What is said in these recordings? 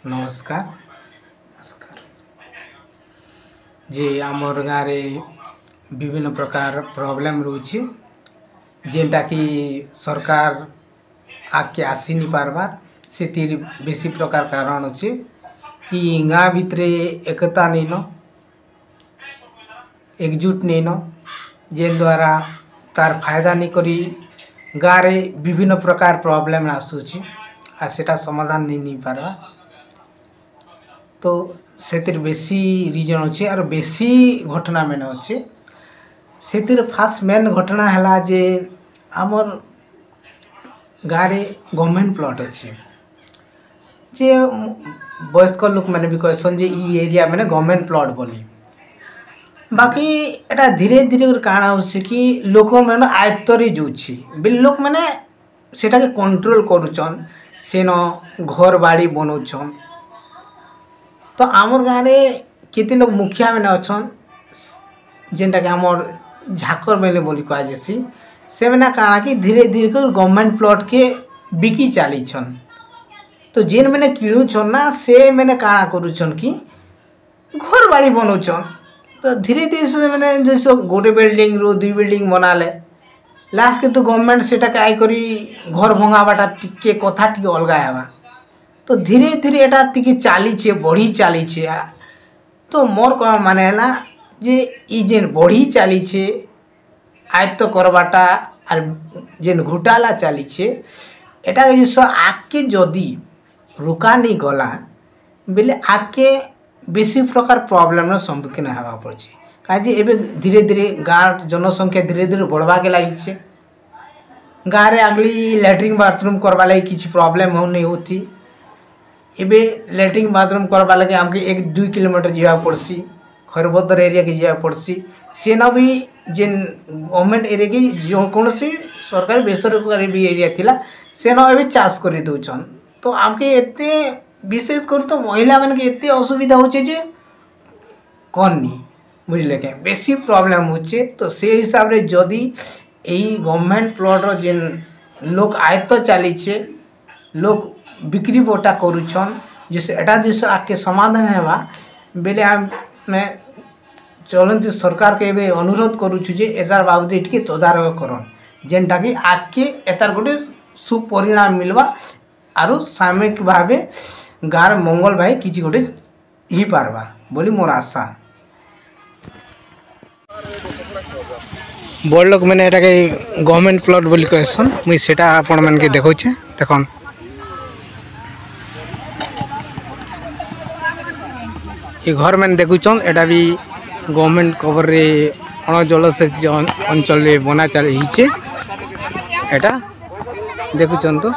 नमस्कार। जी आमर गाँव विभिन्न प्रकार प्रॉब्लम रोचे जेनटा कि सरकार आके आसी नहीं पारबार से बेसी प्रकार कारण अच्छे कि गाँ भितर एकता नहीं न एकजुट नहीं न जेन द्वारा तार फायदा नहीं करी गाँव रे विभिन्न प्रकार प्रॉब्लम आसूची आ सेटा समाधान नहीं पारबा तो से बेसी रिजन अच्छे और बेसी घटना मैंने अच्छे से फास्ट मेन घटना है जे आमर गाँव रे गवर्नमेंट प्लॉट अच्छे जे वयस्क लोक मैंने भी कहसन जे ई एरिया मैंने गवर्नमेंट प्लॉट बोली बाकी एटा धीरे धीरे काଣା होछि कि लोक मैंने आयत्तरे जोछि बिल लोक मैंने सेटा के कंट्रोल करूछन सेन घर बाड़ी बनौछन तो आमर गाँव रे केते लोग मुखिया मैंने अच्छन जेनटा कि आमर झाकर बेले बोली कहा जैसी से मैंने काଣା कि धीरे धीरे कर गवर्नमेंट प्लॉट के बिकी चाली छन तो जेन मैंने किणुछन ना से मैंने काଣା करूछन कि घर बाड़ी बनौछन तो धीरे धीरे से मैंने जैसे गोटे बिल्डिंग रो दुई बिल्डिंग बना ले लास्ट के तो गवर्नमेंट सेटा के आई करी घर भंगाबाटा टिके कथा टिके अलगा हेबा तो धीरे धीरे एटा टिके चालीछे बढ़ी चालीछे तो मोर कह माने हला जे ई जेन बढ़ी चालीछे आयत्त करबाटा और जेन घोटाला चालीछे एटा के जो आके जदि रुका नहीं गला बेले आके बेसी प्रकार प्रॉब्लम सम्मुखीन होगा पड़े कहीं एवं धीरे धीरे गाँव जनसंख्या धीरे धीरे बढ़वा के लगी गाँव रे आगली लैट्रिन बाथरूम करवा लगी किसी प्रॉब्लम हो नहीं होती एबे लैट्रिन बाथरूम करवा लगे आमके 1-2 किलोमीटर जावा पड़सी खरबदर एरिया के जावा पड़सी सेना भी जेन गवर्नमेंट एरिया की जो कौन सी सरकारी बेसरकारी भी एरिया थिला सेना एबे चाष कर दौन तो आमके एते विशेष कर तो महिला मान के एते असुविधा होचे जे कौन बुझले के बेसी प्रॉब्लम होचे तो से हिसाब रे जदि यही गवर्नमेंट प्लॉट जेन लोक आयत्त चलीछे लोक बिक्री बोटा करुछन जैसे एटा जैसे आके समाधान हेबा बेले हम मैं चलती सरकार के एबे अनुरोध करुछु जे एतार बाबद इटके तदारक करन जेनटा कि आके एतार गोटे सुपरिणाम मिलवा आरु सामयिक भावे गाँव मंगल भाई किसी गोटे ही पारबा बोली मोर आशा बड़ लोक मैंने एटा के गवर्नमेंट प्लॉट बोली कहसन मुई सेटा आपण मन के देखौछे देखन ये घर मैंने देखुछन एटा भी गवर्नमेंट कवर रे अण जलसेच अंचल रे बना चलीछे एटा देखुछन तो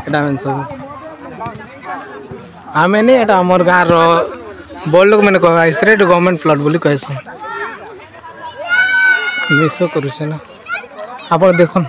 एटा मैंने सब आम नहीं एटा आमर गाँव बड़ लोक मैंने कह इसरे गवर्नमेंट प्लॉट बोली कहसन मिस करुचे ना आप देखन।